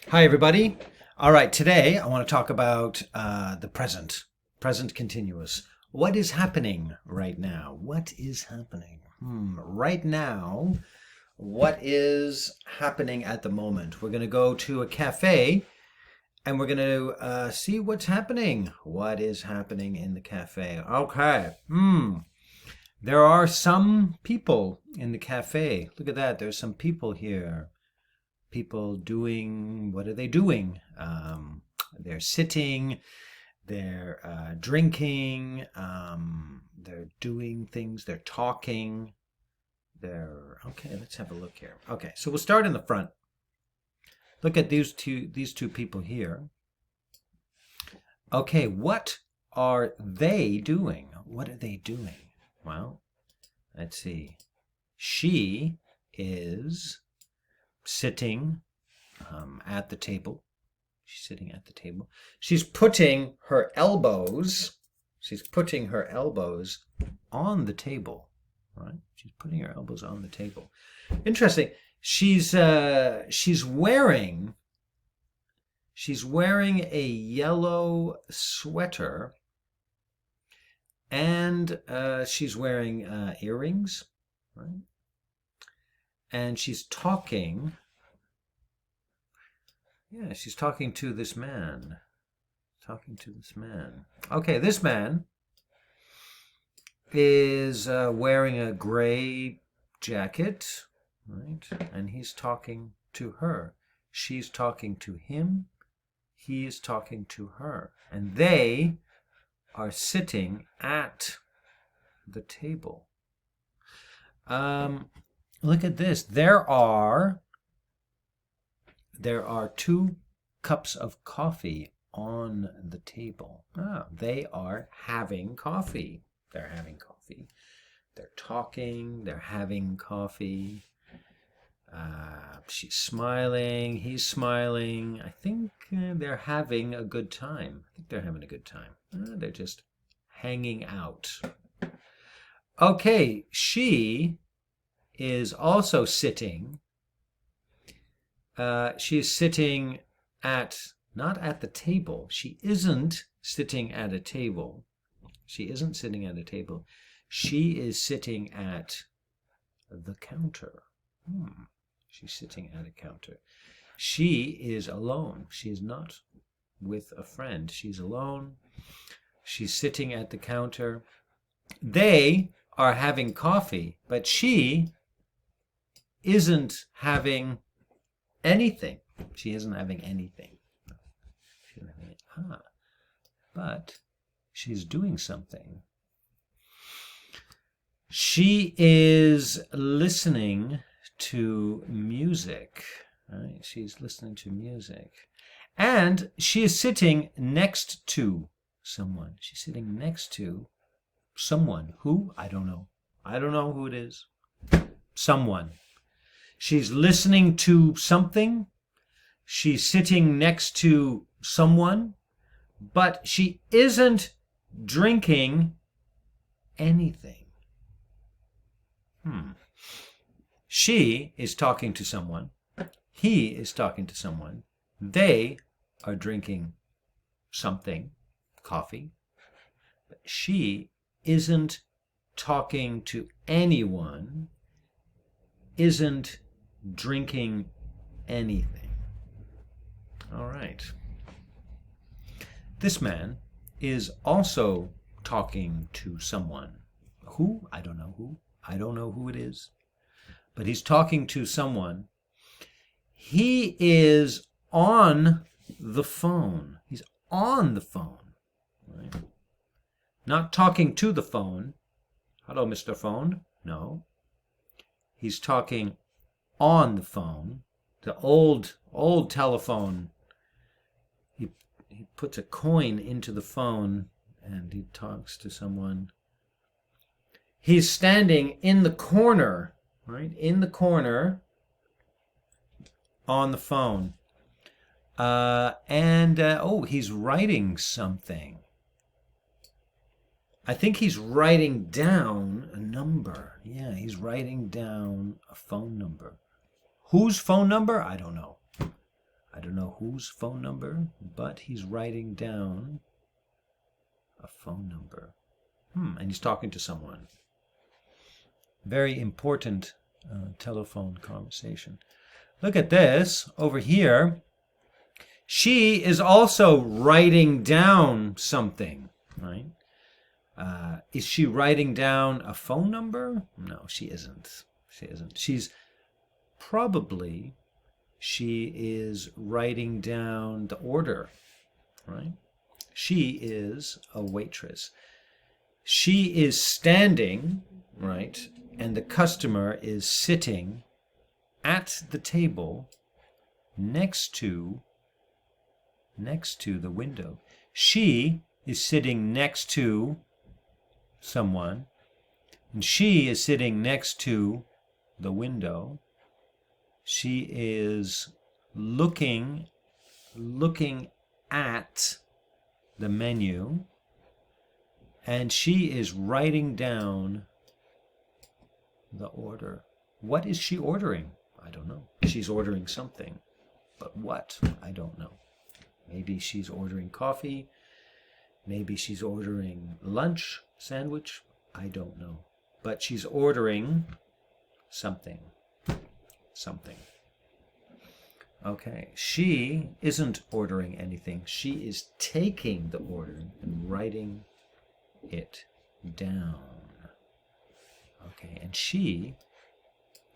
Hi, everybody. All right, today I want to talk about the present continuous. What is happening right now? What is happening? Right now, what is happening at the moment? We're going to go to a cafe and we're going to see what's happening. What is happening in the cafe? Okay. There are some people in the cafe. Look at that. There's some people here. People doing, what are they doing? They're sitting, they're drinking, they're doing things, they're talking, okay, let's have a look here. Okay, so we'll start in the front. Look at these two people here. Okay, what are they doing? What are they doing? Well, let's see. She is sitting at the table. She's sitting at the table. She's putting her elbows on the table, right? She's putting her elbows on the table. Interesting. She's wearing a yellow sweater, and she's wearing earrings, right? And she's talking. Yeah, she's talking to this man. Okay, this man is wearing a gray jacket, right? And he's talking to her. She's talking to him. He is talking to her. And they are sitting at the table. Look at this. There are 2 cups of coffee on the table. They are having coffee. They're having coffee. They're talking. They're having coffee. She's smiling. He's smiling. I think they're having a good time. They're just hanging out. Okay, she is also sitting. She's sitting not at the table. She isn't sitting at a table. She is sitting at the counter. She's sitting at a counter. She is alone. She is not with a friend. She's alone. She's sitting at the counter. They are having coffee, but she isn't having anything. She isn't having anything. But she's doing something. She is listening to music. Right? She's listening to music. And she is sitting next to someone. She's sitting next to someone. Who? I don't know. I don't know who it is. Someone. She's listening to something. She's sitting next to someone, but she isn't drinking anything. She is talking to someone. He is talking to someone. They are drinking something, coffee, but she isn't talking to anyone, isn't drinking anything. All right. This man is also talking to someone. Who? I don't know who. I don't know who it is. But he's talking to someone. He is on the phone. He's on the phone. Right? Not talking to the phone. Hello, Mr. Phone. No. He's talking on the phone, the old telephone. He puts a coin into the phone and he talks to someone. He's standing in the corner, right? In the corner on the phone. He's writing something. I think he's writing down a number. Yeah, he's writing down a phone number. Whose phone number? I don't know. I don't know whose phone number, but he's writing down a phone number. And he's talking to someone. Very important telephone conversation. Look at this over here. She is also writing down something, right? Is she writing down a phone number? No, she isn't. She isn't. She is writing down the order, right? She is a waitress. She is standing, right? And the customer is sitting at the table next to the window. She is sitting next to someone, and she is sitting next to the window. She is looking at the menu, and she is writing down the order. What is she ordering? I don't know. She's ordering something, but what? I don't know. Maybe she's ordering coffee. Maybe she's ordering lunch, sandwich. I don't know. But she's ordering something. Something. Okay. She isn't ordering anything. She is taking the order and writing it down. Okay. And she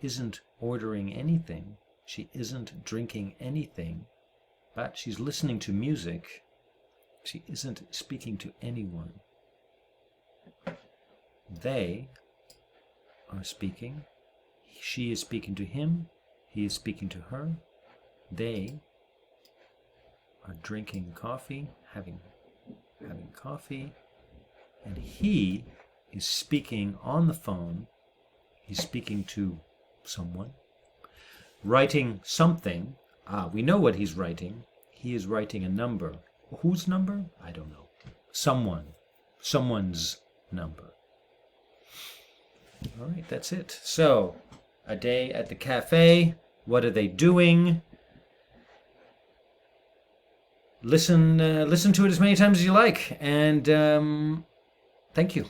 isn't ordering anything. She isn't drinking anything. But she's listening to music. She isn't speaking to anyone. They are speaking. She is speaking to him. He is speaking to her. They are drinking coffee, having coffee. And he is speaking on the phone. He's speaking to someone. Writing something. We know what he's writing. He is writing a number. Whose number? I don't know. Someone's number. All right, that's it. So, a day at the cafe. What are they doing? Listen to it as many times as you like. And thank you.